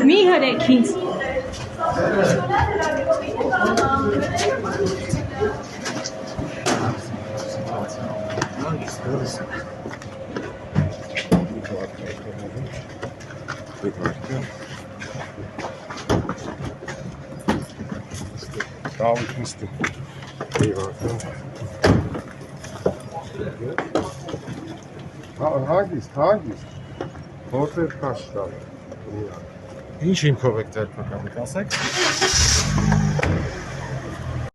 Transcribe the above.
Mi harek ինձ Հագիստ, որտեղ կաշ տալ։ Ինչ հիմքով եք ձեր փոխանցեք, ասեք։